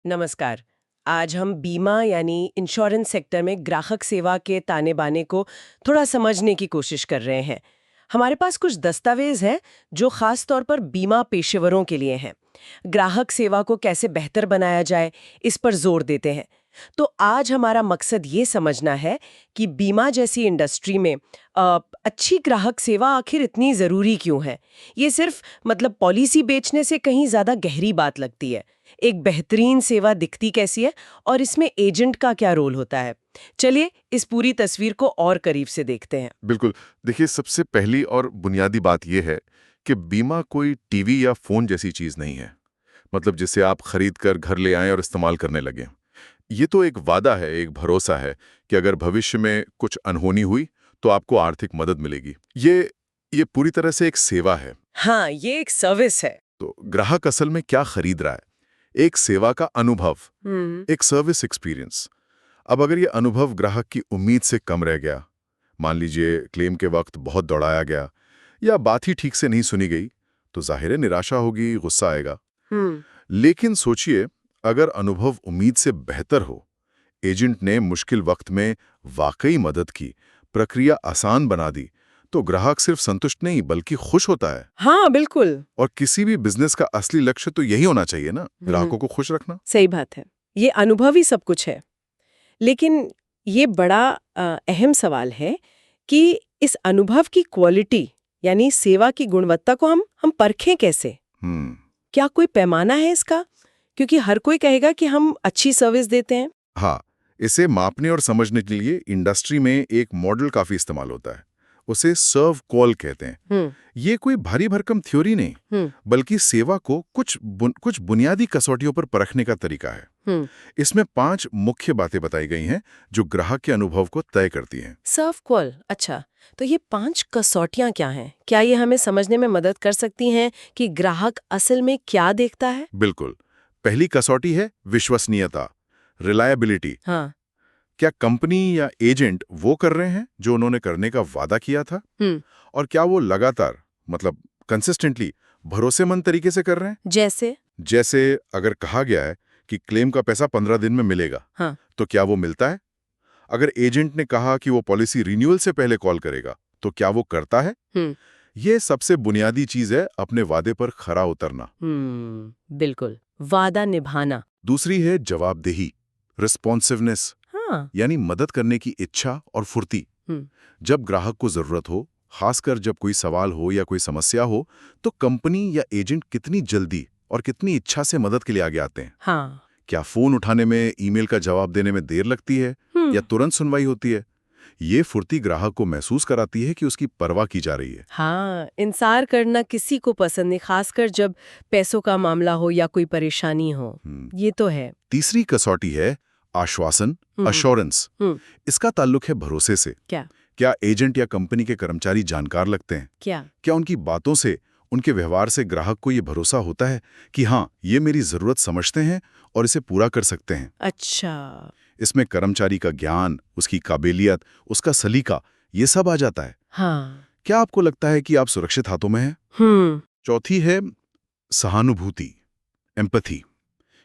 नमस्कार। आज हम बीमा यानी इंश्योरेंस सेक्टर में ग्राहक सेवा के ताने बाने को थोड़ा समझने की कोशिश कर रहे हैं। हमारे पास कुछ दस्तावेज हैं जो खास तौर पर बीमा पेशेवरों के लिए हैं। ग्राहक सेवा को कैसे बेहतर बनाया जाए, इस पर जोर देते हैं। तो आज हमारा मकसद ये समझना है कि बीमा जैसी इंडस्ट्री में अच्छी ग्राहक सेवा आखिर इतनी ज़रूरी क्यों है। ये सिर्फ पॉलिसी बेचने से कहीं ज़्यादा गहरी बात लगती है। एक बेहतरीन सेवा दिखती कैसी है और इसमें एजेंट का क्या रोल होता है। चलिए इस पूरी तस्वीर को और करीब से देखते हैं। बिल्कुल। देखिए, सबसे पहली और बुनियादी बात यह है कि बीमा कोई टीवी या फोन जैसी चीज नहीं है, मतलब जिसे आप खरीद कर घर ले आएं और इस्तेमाल करने लगें। ये तो एक वादा है, एक भरोसा है कि अगर भविष्य में कुछ अनहोनी हुई तो आपको आर्थिक मदद मिलेगी। ये पूरी तरह से एक सेवा है। हाँ, ये एक सर्विस है। तो ग्राहक असल में क्या खरीद रहा है? एक सेवा का अनुभव, एक सर्विस एक्सपीरियंस। अब अगर ये अनुभव ग्राहक की उम्मीद से कम रह गया, मान लीजिए क्लेम के वक्त बहुत दौड़ाया गया या बात ही ठीक से नहीं सुनी गई, तो जाहिर है निराशा होगी, गुस्सा आएगा। लेकिन सोचिए, अगर अनुभव उम्मीद से बेहतर हो, एजेंट ने मुश्किल वक्त में वाकई मदद की, प्रक्रिया आसान बना दी, तो ग्राहक सिर्फ संतुष्ट नहीं बल्कि खुश होता है। हाँ, बिल्कुल। और किसी भी बिजनेस का असली लक्ष्य तो यही होना चाहिए ना, ग्राहकों को खुश रखना। सही बात है। ये अनुभव ही सब कुछ है। लेकिन ये बड़ा अहम सवाल है कि इस अनुभव की क्वालिटी यानी सेवा की गुणवत्ता को हम परखें कैसे? क्या कोई पैमाना है इसका? क्योंकि हर कोई कहेगा कि हम अच्छी सर्विस देते हैं। हाँ, इसे मापने और समझने के लिए इंडस्ट्री में एक मॉडल काफी इस्तेमाल होता है। उसे सर्व कॉल कहते हैं। ये कोई भारी भरकम थ्योरी नहीं, बल्कि सेवा को कुछ बुनियादी कसौटियों पर परखने का तरीका है। इसमें 5 मुख्य बातें बताई गई हैं जो ग्राहक के अनुभव को तय करती हैं। सर्व कॉल, अच्छा। तो ये 5 कसौटियां क्या हैं? क्या ये हमें समझने में मदद कर सकती हैं कि ग्राहक असल में क्या देखता है? बिल्कुल। पहली कसौटी है विश्वसनीयता, रिलायबिलिटी। हाँ। क्या कंपनी या एजेंट वो कर रहे हैं जो उन्होंने करने का वादा किया था? और क्या वो लगातार, मतलब कंसिस्टेंटली, भरोसेमंद तरीके से कर रहे हैं? जैसे अगर कहा गया है कि क्लेम का पैसा 15 दिन में मिलेगा, हाँ। तो क्या वो मिलता है? अगर एजेंट ने कहा कि वो पॉलिसी रिन्यूअल से पहले कॉल करेगा, तो क्या वो करता है? ये सबसे बुनियादी चीज है, अपने वादे पर खरा उतरना। बिल्कुल, वादा निभाना। दूसरी है जवाबदेही, रिस्पॉन्सिवनेस, हाँ। यानी मदद करने की इच्छा और फुर्ती। जब ग्राहक को जरूरत हो, खासकर जब कोई सवाल हो या कोई समस्या हो, तो कंपनी या एजेंट कितनी जल्दी और कितनी इच्छा से मदद के लिए आगे आते हैं। हाँ। क्या फोन उठाने में, ईमेल का जवाब देने में देर लगती है या तुरंत सुनवाई होती है? ये फुर्ती ग्राहक को महसूस कराती है कि उसकी परवाह की जा रही है। हाँ, इंतजार करना किसी को पसंद नहीं, खासकर जब पैसों का मामला हो या कोई परेशानी हो। ये तो है। तीसरी कसौटी है आश्वासन, अश्योरेंस। इसका ताल्लुक है भरोसे से। क्या एजेंट या कंपनी के कर्मचारी जानकार लगते हैं? क्या उनकी बातों से, उनके व्यवहार से ग्राहक को ये भरोसा होता है कि हाँ, ये मेरी जरूरत समझते हैं और इसे पूरा कर सकते हैं? अच्छा। इसमें कर्मचारी का ज्ञान, उसकी काबिलियत, उसका सलीका, ये सब आ जाता है। हाँ। क्या आपको लगता है कि आप सुरक्षित हाथों में हैं? चौथी है सहानुभूति, एम्पैथी।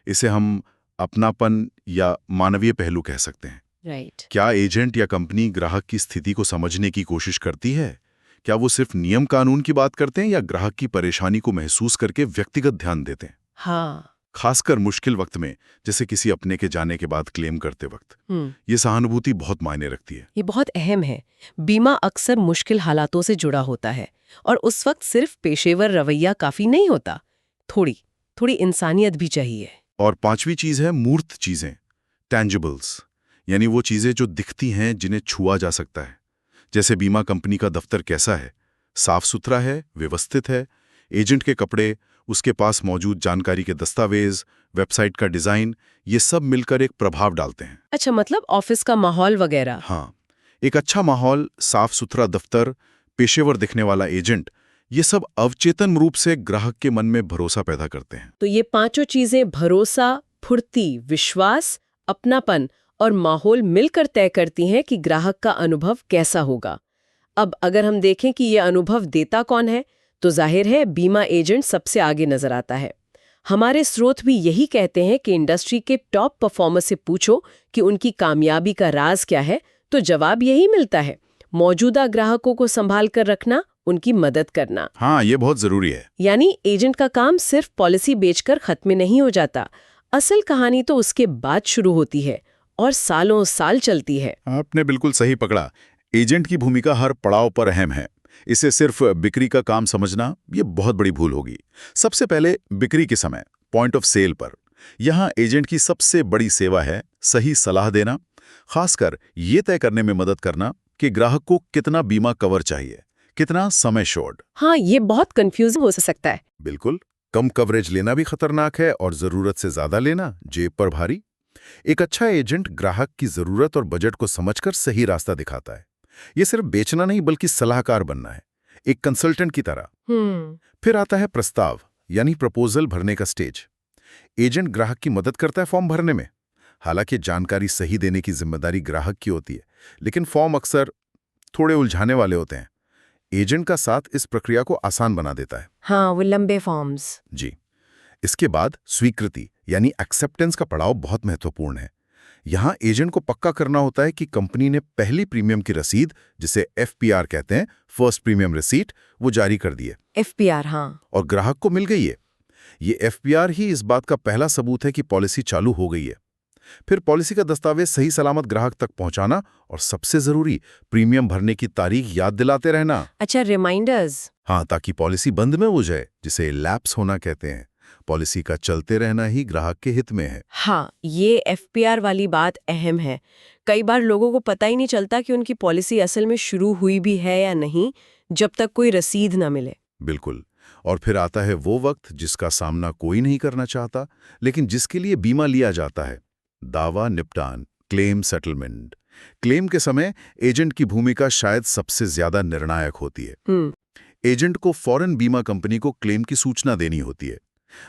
इसे हम अपनापन या मानवीय पहलू कह सकते हैं। राइट। क्या एजेंट या कंपनी ग्राहक की स्थिति को समझने की कोशिश करती है? क्या वो सिर्फ नियम कानून की बात करते हैं या ग्राहक की परेशानी को महसूस करके व्यक्तिगत ध्यान देते हैं? हाँ। खासकर मुश्किल वक्त में, जैसे किसी अपने के जाने के बाद क्लेम करते वक्त, ये सहानुभूति बहुत मायने रखती है। ये बहुत अहम है। बीमा अक्सर मुश्किल हालातों से जुड़ा होता है और उस वक्त सिर्फ पेशेवर रवैया काफी नहीं होता, थोड़ी इंसानियत भी चाहिए। और 5वीं चीज है मूर्त चीजें, टैंजिबल्स, यानी वो चीजें जो दिखती हैं, जिन्हें छुआ जा सकता है। जैसे बीमा कंपनी का दफ्तर कैसा है, साफ सुथरा है, व्यवस्थित है? एजेंट के कपड़े, उसके पास मौजूद जानकारी के दस्तावेज, वेबसाइट का डिजाइन, ये सब मिलकर एक प्रभाव डालते हैं। अच्छा, मतलब ऑफिस का माहौल वगैरह। हाँ, एक अच्छा माहौल, साफ सुथरा दफ्तर, पेशेवर दिखने वाला एजेंट, ये सब अवचेतन रूप से ग्राहक के मन में भरोसा पैदा करते हैं। तो ये 5 चीजें, भरोसा, फुर्ती, विश्वास, अपनापन और माहौल, मिलकर तय करती हैं कि ग्राहक का अनुभव कैसा होगा। अब अगर हम देखें कि ये अनुभव देता कौन है, तो जाहिर है बीमा एजेंट सबसे आगे नजर आता है। हमारे स्रोत भी यही कहते हैं कि इंडस्ट्री के टॉप परफॉर्मर से पूछो कि उनकी कामयाबी का राज क्या है, तो जवाब यही मिलता है, मौजूदा ग्राहकों को संभाल कर रखना, उनकी मदद करना। हाँ, ये बहुत जरूरी है। यानी एजेंट का काम सिर्फ पॉलिसी बेचकर खत्म नहीं हो जाता। असल कहानी तो उसके बाद शुरू होती है और सालों साल चलती है। आपने बिल्कुल सही पकड़ा। एजेंट की भूमिका हर पड़ाव पर अहम है। इसे सिर्फ बिक्री का काम समझना ये बहुत बड़ी भूल होगी। सबसे पहले बिक्री के समय पॉइंट ऑफ सेल पर यहाँ एजेंट की सबसे बड़ी सेवा है सही सलाह देना, खासकर ये तय करने में मदद करना कि ग्राहक को कितना बीमा कवर चाहिए, कितना समय शोर्ड। हाँ, ये बहुत कंफ्यूजिंग हो सकता है। बिल्कुल, कम कवरेज लेना भी खतरनाक है और जरूरत से ज्यादा लेना जेब पर भारी। एक अच्छा एजेंट ग्राहक की जरूरत और बजट को समझकर सही रास्ता दिखाता है। ये सिर्फ बेचना नहीं बल्कि सलाहकार बनना है, एक कंसल्टेंट की तरह। फिर आता है प्रस्ताव यानी प्रपोजल भरने का स्टेज। एजेंट ग्राहक की मदद करता है फॉर्म भरने में। हालांकि जानकारी सही देने की जिम्मेदारी ग्राहक की होती है, लेकिन फॉर्म अक्सर थोड़े उलझाने वाले होते हैं। एजेंट का साथ इस प्रक्रिया को आसान बना देता है। हाँ, वो लंबे फॉर्म्स। जी। इसके बाद स्वीकृति यानी एक्सेप्टेंस का पड़ाव बहुत महत्वपूर्ण है। यहां एजेंट को पक्का करना होता है कि कंपनी ने पहली प्रीमियम की रसीद, जिसे FPR कहते हैं, फर्स्ट प्रीमियम रिसीट, वो जारी कर दी है। FPR, हाँ। और ग्राहक को मिल गई है। ये FPR ही इस बात का पहला सबूत है कि पॉलिसी चालू हो गई है। फिर पॉलिसी का दस्तावेज सही सलामत ग्राहक तक पहुंचाना और सबसे जरूरी प्रीमियम भरने की तारीख याद दिलाते रहना। अच्छा, रिमाइंडर्स। हाँ, ताकि पॉलिसी बंद में हो जाए, जिसे लैप्स होना कहते हैं। पॉलिसी का चलते रहना ही ग्राहक के हित में है। हाँ, ये FPR वाली बात अहम है। कई बार लोगों को पता ही नहीं चलता कि उनकी पॉलिसी असल में शुरू हुई भी है या नहीं, जब तक कोई रसीद न मिले। बिल्कुल। और फिर आता है वो वक्त जिसका सामना कोई नहीं करना चाहता, लेकिन जिसके लिए बीमा लिया जाता है, दावा निपटान, क्लेम सेटलमेंट। क्लेम के समय एजेंट की भूमिका शायद सबसे ज्यादा निर्णायक होती है। एजेंट को फौरन बीमा कंपनी को क्लेम की सूचना देनी होती है।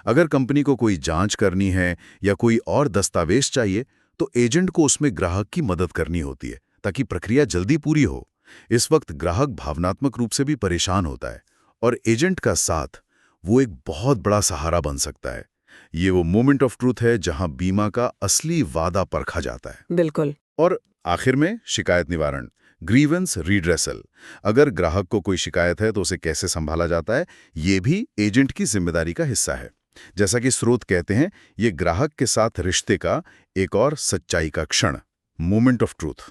अगर कंपनी को कोई जांच करनी है या कोई और दस्तावेज चाहिए, तो एजेंट को उसमें ग्राहक की मदद करनी होती है ताकि प्रक्रिया जल्दी पूरी हो। इस वक्त ग्राहक भावनात्मक रूप से भी परेशान होता है और एजेंट का साथ वो एक बहुत बड़ा सहारा बन सकता है। ये वो मोमेंट ऑफ ट्रूथ है जहां बीमा का असली वादा परखा जाता है। बिल्कुल। और आखिर में शिकायत निवारण, ग्रीवेंस रिड्रेसल। अगर ग्राहक को कोई शिकायत है तो उसे कैसे संभाला जाता है, ये भी एजेंट की जिम्मेदारी का हिस्सा है। जैसा कि स्रोत कहते हैं, ये ग्राहक के साथ रिश्ते का एक और सच्चाई का क्षण, मोमेंट ऑफ ट्रूथ।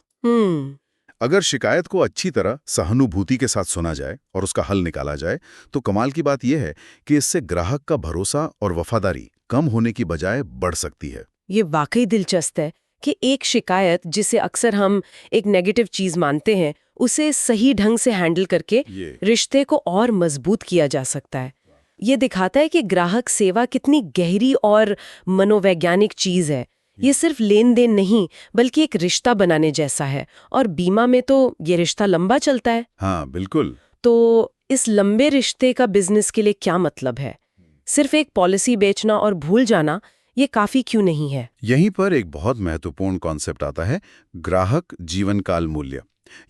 अगर शिकायत को अच्छी तरह सहानुभूति के साथ सुना जाए और उसका हल निकाला जाए, तो कमाल की बात यह है कि इससे ग्राहक का भरोसा और वफादारी कम होने की बजाय बढ़ सकती है। ये वाकई दिलचस्प है कि एक शिकायत, जिसे अक्सर हम एक नेगेटिव चीज मानते हैं, उसे सही ढंग से हैंडल करके रिश्ते को और मजबूत किया जा सकता है। ये दिखाता है कि ग्राहक सेवा कितनी गहरी और मनोवैज्ञानिक चीज है। ये सिर्फ लेन देन नहीं बल्कि एक रिश्ता बनाने जैसा है, और बीमा में तो ये रिश्ता लंबा चलता है। हाँ, बिल्कुल। तो इस लंबे रिश्ते का बिजनेस के लिए क्या मतलब है? सिर्फ एक पॉलिसी बेचना और भूल जाना ये काफी क्यों नहीं है? यहीं पर एक बहुत महत्वपूर्ण कॉन्सेप्ट आता है, ग्राहक जीवन काल मूल्य,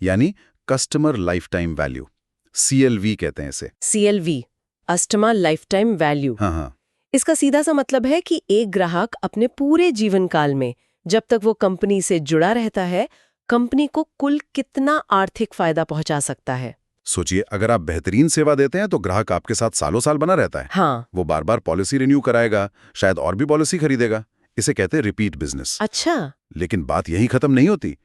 यानी customer life time value. CLV कहते हैं इसे। CLV, customer life time value. हाँ। इसका सीधा सा मतलब है कि एक ग्राहक अपने पूरे जीवन काल में, जब तक वो कंपनी से जुड़ा रहता है, कंपनी को कुल कितना आर्थिक फायदा पहुंचा सकता है। सोचिए, अगर आप बेहतरीन सेवा देते हैं तो ग्राहक आपके साथ सालों साल बना रहता है। हाँ। वो बार बार पॉलिसी रिन्यू कराएगा, शायद और भी पॉलिसी खरीदेगा। इसे कहते हैं रिपीट बिजनेस। अच्छा। लेकिन बात यही खत्म नहीं होती।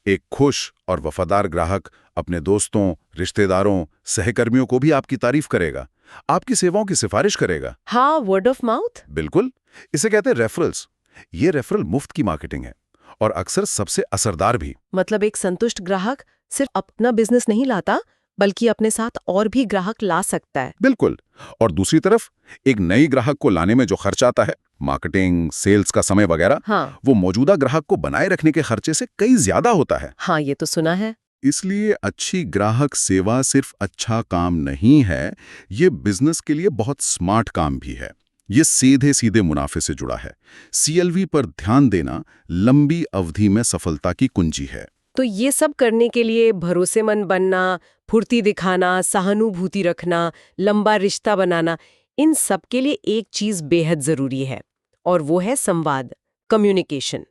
एक खुश और वफादार ग्राहक अपने दोस्तों, रिश्तेदारों, सहकर्मियों को भी आपकी तारीफ करेगा, आपकी सेवाओं की सिफारिश करेगा। हाँ, वर्ड ऑफ माउथ। बिल्कुल। इसे कहते हैं रेफरल्स। ये रेफरल मुफ्त की मार्केटिंग है और अक्सर सबसे असरदार भी। मतलब एक संतुष्ट ग्राहक सिर्फ अपना बिजनेस नहीं लाता, बल्कि अपने साथ और भी ग्राहक ला सकता है। बिल्कुल। और दूसरी तरफ एक नई ग्राहक को लाने में जो खर्च आता है, मार्केटिंग, सेल्स का समय वगैरह, हाँ। वो मौजूदा ग्राहक को बनाए रखने के खर्चे से कई ज्यादा होता है। हाँ, ये तो सुना है। इसलिए अच्छी ग्राहक सेवा सिर्फ अच्छा काम नहीं है, ये बिजनेस के लिए बहुत स्मार्ट काम भी है। ये सीधे सीधे मुनाफे से जुड़ा है। CLV पर ध्यान देना लंबी अवधि में सफलता की कुंजी है। तो ये सब करने के लिए भरोसेमंद बनना, फुर्ती दिखाना, सहानुभूति रखना, लंबा रिश्ता बनाना, इन सब के लिए एक चीज बेहद जरूरी है, और वो है संवाद, कम्युनिकेशन।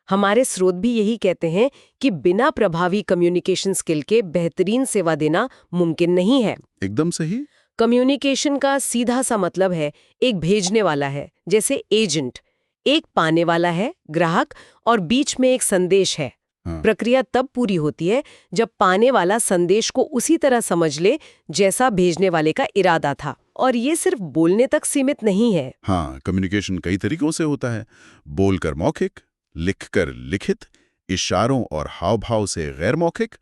हमारे स्रोत भी यही कहते हैं कि बिना प्रभावी कम्युनिकेशन स्किल के बेहतरीन सेवा देना मुमकिन नहीं है। एकदम सही। कम्युनिकेशन का सीधा सा मतलब है एक भेजने वाला है, जैसे एजेंट, एक पाने वाला है, ग्राहक, और बीच में एक संदेश है। हाँ। प्रक्रिया तब पूरी होती है जब पाने वाला संदेश को उसी तरह समझ ले जैसा भेजने वाले का इरादा था। और ये सिर्फ बोलने तक सीमित नहीं है। हाँ, कम्युनिकेशन कई तरीकों से होता है। बोलकर मौखिक, लिखकर लिखित, इशारों और हाव भाव से गैर मौखिक,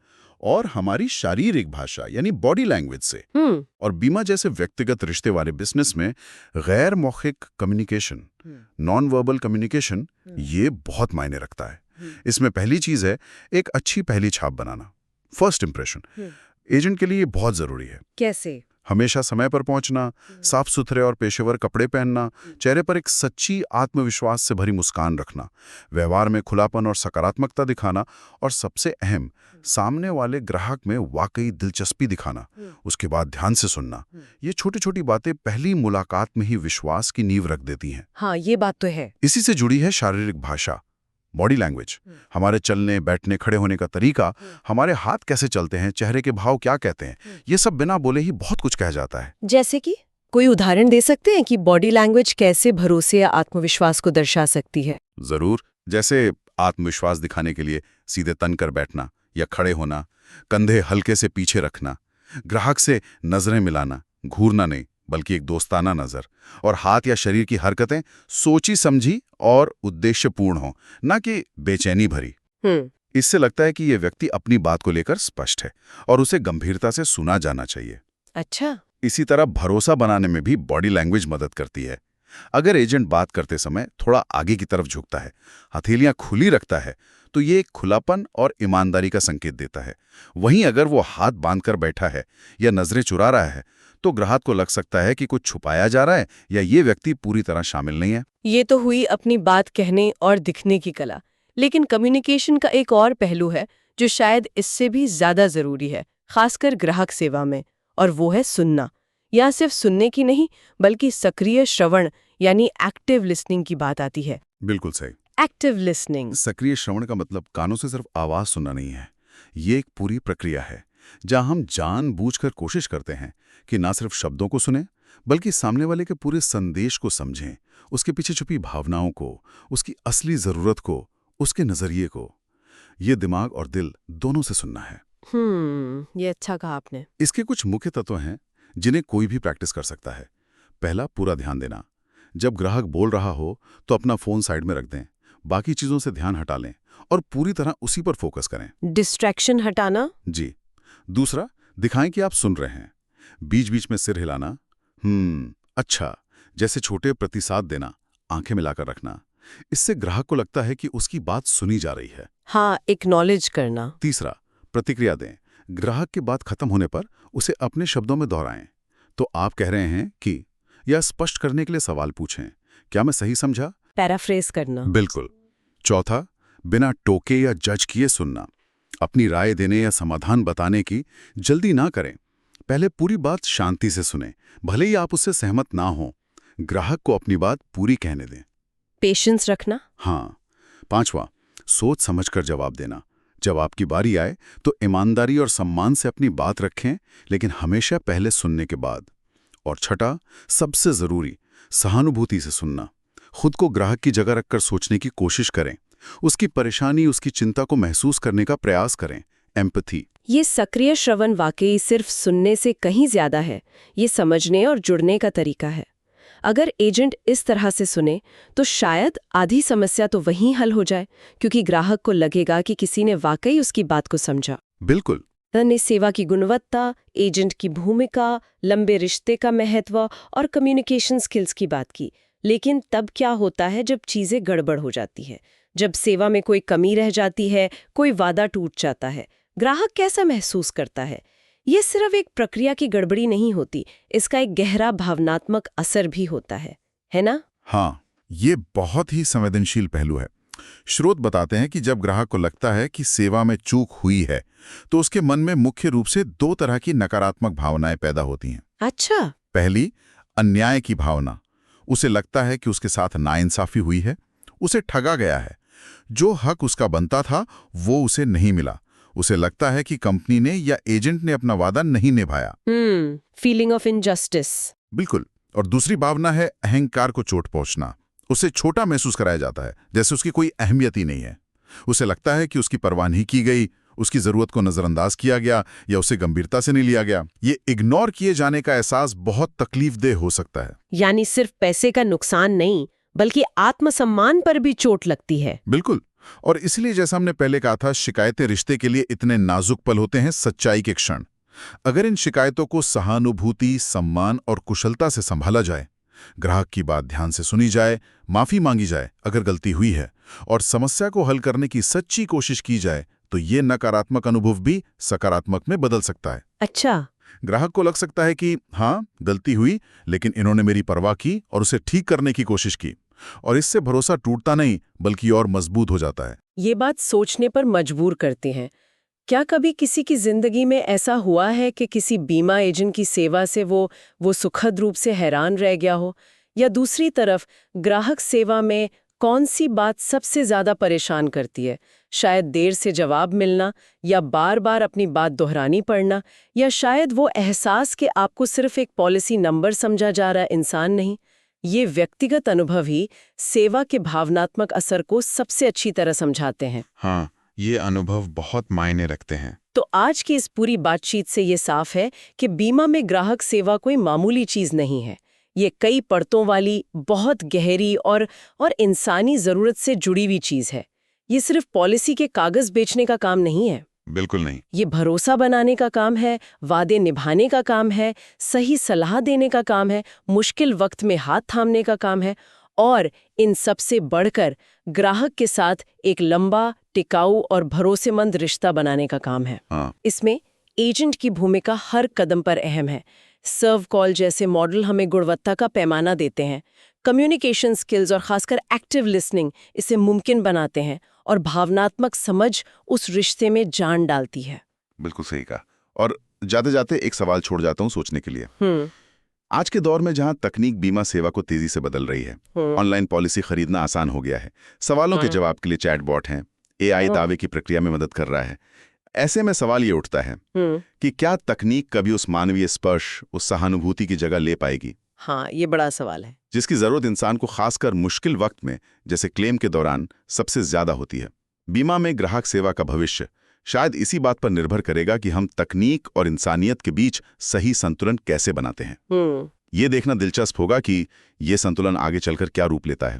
और हमारी शारीरिक भाषा यानी बॉडी लैंग्वेज से। और बीमा जैसे व्यक्तिगत रिश्ते वाले बिजनेस में गैर मौखिक कम्युनिकेशन, नॉन वर्बल कम्युनिकेशन, ये बहुत मायने रखता है। इसमें पहली चीज है एक अच्छी पहली छाप बनाना, फर्स्ट इंप्रेशन। एजेंट के लिए बहुत जरूरी है। कैसे? हमेशा समय पर पहुंचना, साफ सुथरे और पेशेवर कपड़े पहनना, चेहरे पर एक सच्ची आत्मविश्वास से भरी मुस्कान रखना, व्यवहार में खुलापन और सकारात्मकता दिखाना, और सबसे अहम, सामने वाले ग्राहक में वाकई दिलचस्पी दिखाना, उसके बाद ध्यान से सुनना। ये छोटी छोटी बातें पहली मुलाकात में ही विश्वास की नींव रख देती हैं। हाँ, ये बात तो है। इसी से जुड़ी है शारीरिक भाषा, बॉडी लैंग्वेज। हमारे चलने, बैठने, खड़े होने का तरीका, हमारे हाथ कैसे चलते हैं, चेहरे के भाव क्या कहते हैं, ये सब बिना बोले ही बहुत कुछ कह जाता है। जैसे कि कोई उदाहरण दे सकते हैं कि बॉडी लैंग्वेज कैसे भरोसे या आत्मविश्वास को दर्शा सकती है? जरूर। जैसे आत्मविश्वास दिखाने के लिए सीधे तन कर बैठना या खड़े होना, कंधे हल्के से पीछे रखना, ग्राहक से नजरें मिलाना, घूरना नहीं बल्कि एक दोस्ताना नजर, और हाथ या शरीर की हरकतें सोची समझी और उद्देश्यपूर्ण हो, ना कि बेचैनी भरी। इससे लगता है कि ये व्यक्ति अपनी बात को लेकर स्पष्ट है और उसे गंभीरता से सुना जाना चाहिए। अच्छा। इसी तरह भरोसा बनाने में भी बॉडी लैंग्वेज मदद करती है। अगर एजेंट बात करते समय थोड़ा आगे की तरफ झुकता है, हथेलियां खुली रखता है, तो ये एक खुलापन और ईमानदारी का संकेत देता है। वहीं अगर वो हाथ बांधकर बैठा है या नजरें चुरा रहा है, तो ग्राहक को लग सकता है कि कुछ छुपाया जा रहा है या ये व्यक्ति पूरी तरह शामिल नहीं है। ये तो हुई अपनी बात कहने और दिखने की कला। लेकिन कम्युनिकेशन का एक और पहलू है जो शायद इससे भी ज्यादा जरूरी है, खासकर ग्राहक सेवा में, और वो है सुनना। या सिर्फ सुनने की नहीं, बल्कि सक्रिय श्रवण यानी एक्टिव लिसनिंग की बात आती है। बिल्कुल सही। Active listening. सक्रिय श्रवण का मतलब कानों से सिर्फ आवाज सुनना नहीं है। ये एक पूरी प्रक्रिया है जहां हम जानबूझकर कोशिश करते हैं कि ना सिर्फ शब्दों को सुने, बल्कि सामने वाले के पूरे संदेश को समझें, उसके पीछे छुपी भावनाओं को, उसकी असली जरूरत को, उसके नजरिए को। ये दिमाग और दिल दोनों से सुनना है। ये अच्छा कहा आपने। इसके कुछ मुख्य तत्व हैं जिन्हें कोई भी प्रैक्टिस कर सकता है। पहला, पूरा ध्यान देना। जब ग्राहक बोल रहा हो तो अपना फोन साइड में रख दें, बाकी चीजों से ध्यान हटा लें और पूरी तरह उसी पर फोकस करें। डिस्ट्रैक्शन हटाना। जी। दूसरा, दिखाएं कि आप सुन रहे हैं। बीच बीच में सिर हिलाना, अच्छा, जैसे छोटे प्रतिसाद देना, आंखें मिलाकर रखना। इससे ग्राहक को लगता है कि उसकी बात सुनी जा रही है। हाँ, एक्नॉलेज करना। तीसरा, प्रतिक्रिया दें। ग्राहक की बात खत्म होने पर उसे अपने शब्दों में दोहराएं। तो आप कह रहे हैं कि, या स्पष्ट करने के लिए सवाल पूछें, क्या मैं सही समझा? पैराफ्रेज करना। बिल्कुल। चौथा, बिना टोके या जज किए सुनना। अपनी राय देने या समाधान बताने की जल्दी ना करें। पहले पूरी बात शांति से सुनें, भले ही आप उससे सहमत ना हो। ग्राहक को अपनी बात पूरी कहने दें। पेशेंस रखना। हाँ। पांचवा, सोच समझकर जवाब देना। जब आपकी बारी आए तो ईमानदारी और सम्मान से अपनी बात रखें, लेकिन हमेशा पहले सुनने के बाद। और छठा, सबसे जरूरी, सहानुभूति से सुनना। खुद को ग्राहक की जगह रखकर सोचने की कोशिश करें, उसकी परेशानी, उसकी चिंता को महसूस करने का प्रयास करें। एम्पैथी। ये सक्रिय श्रवण वाकई सिर्फ सुनने से कहीं ज्यादा है। ये समझने और जुड़ने का तरीका है। अगर एजेंट इस तरह से सुने तो शायद आधी समस्या तो वहीं हल हो जाए, क्योंकि ग्राहक को लगेगा कि किसी ने वाकई उसकी बात को समझा। बिल्कुल। ने सेवा की गुणवत्ता, एजेंट की भूमिका, लंबे रिश्ते का महत्व और कम्युनिकेशन स्किल्स की बात की। लेकिन तब क्या होता है जब चीजें गड़बड़ हो जाती है, जब सेवा में कोई कमी रह जाती है, कोई वादा टूट जाता है? ग्राहक कैसा महसूस करता है? ये सिर्फ एक प्रक्रिया की गड़बड़ी नहीं होती, इसका एक गहरा भावनात्मक असर भी होता है ना? हाँ, ये बहुत ही संवेदनशील पहलू है। स्रोत बताते हैं कि जब ग्राहक को लगता है कि सेवा में चूक हुई है, तो उसके मन में मुख्य रूप से दो तरह की नकारात्मक भावनाएं पैदा होती हैं। अच्छा। पहली, अन्याय की भावना। उसे लगता है कि उसके साथ नाइंसाफी हुई है, उसे ठगा गया है। जो हक उसका बनता था वो उसे नहीं मिला। उसे लगता है कि कंपनी ने या एजेंट ने अपना वादा नहीं निभाया। Feeling of injustice. बिल्कुल। और दूसरी भावना है अहंकार को चोट पहुंचना। उसे छोटा महसूस कराया जाता है, जैसे उसकी कोई अहमियत ही नहीं है। उसे लगता है कि उसकी परवाह नहीं की गई, उसकी जरूरत को नजरअंदाज किया गया या उसे गंभीरता से नहीं लिया गया। ये इग्नोर किए जाने का एहसास बहुत तकलीफदेह हो सकता है। यानी सिर्फ पैसे का नुकसान नहीं, बल्कि आत्मसम्मान पर भी चोट लगती है। बिल्कुल। और इसलिए जैसा हमने पहले कहा था, शिकायतें रिश्ते के लिए इतने नाजुक पल होते हैं, सच्चाई के क्षण। अगर इन शिकायतों को सहानुभूति, सम्मान और कुशलता से संभाला जाए, ग्राहक की बात ध्यान से सुनी जाए, माफी मांगी जाए अगर गलती हुई है, और समस्या को हल करने की सच्ची कोशिश की जाए, तो ये नकारात्मक अनुभव भी सकारात्मक में बदल सकता है। अच्छा। ग्राहक को लग सकता है कि हाँ, गलती हुई, लेकिन इन्होंने मेरी परवाह की और उसे ठीक करने की कोशिश की, और इससे भरोसा टूटता नहीं बल्कि और मजबूत हो जाता है। ये बात सोचने पर मजबूर करते हैं। क्या कभी किसी की जिंदगी में ऐसा हुआ है कि किसी बीमा एजेंट की सेवा से वो सुखद रूप से हैरान रह गया हो? या दूसरी तरफ ग्राहक सेवा में कौन सी बात सबसे ज्यादा परेशान करती है? शायद देर से जवाब मिलना, या बार बार अपनी बात दोहरानी पड़ना, या शायद वो एहसास कि आपको सिर्फ एक पॉलिसी नंबर समझा जा रहा इंसान नहीं। ये व्यक्तिगत अनुभव ही सेवा के भावनात्मक असर को सबसे अच्छी तरह समझाते हैं। हाँ, ये अनुभव बहुत मायने रखते हैं। तो आज की इस पूरी बातचीत से ये साफ है कि बीमा में ग्राहक सेवा कोई मामूली चीज नहीं है। ये कई परतों वाली, बहुत गहरी और इंसानी जरूरत से जुड़ी हुई चीज है। ये सिर्फ पॉलिसी के कागज बेचने का काम नहीं है। बिल्कुल नहीं। ये भरोसा बनाने का काम है, वादे निभाने का काम है, सही सलाह देने का काम है, मुश्किल वक्त में हाथ थामने का काम है, और इन सबसे बढ़कर ग्राहक के साथ एक लंबा, टिकाऊ और भरोसेमंद रिश्ता बनाने का काम है। इसमें एजेंट की भूमिका हर कदम पर अहम है। सर्व कॉल जैसे मॉडल हमें गुणवत्ता का पैमाना देते हैं। कम्युनिकेशन स्किल्स और खासकर एक्टिव लिसनिंग इसे मुमकिन बनाते हैं, और भावनात्मक समझ उस रिश्ते में जान डालती है। बिल्कुल सही कहा। और जाते जाते एक सवाल छोड़ जाता हूँ सोचने के लिए। आज के दौर में जहां तकनीक बीमा सेवा को तेजी से बदल रही है, ऑनलाइन पॉलिसी खरीदना आसान हो गया है, सवालों के जवाब के लिए चैटबॉट हैं, एआई दावे की प्रक्रिया में मदद कर रहा है। ऐसे में सवाल ये उठता है कि क्या तकनीक कभी उस मानवीय स्पर्श, उस सहानुभूति की जगह ले पाएगी? हाँ, ये बड़ा सवाल है, जिसकी जरूरत इंसान को खासकर मुश्किल वक्त में, जैसे क्लेम के दौरान, सबसे ज्यादा होती है। बीमा में ग्राहक सेवा का भविष्य शायद इसी बात पर निर्भर करेगा कि हम तकनीक और इंसानियत के बीच सही संतुलन कैसे बनाते हैं। ये देखना दिलचस्प होगा कि ये संतुलन आगे चलकर क्या रूप लेता है।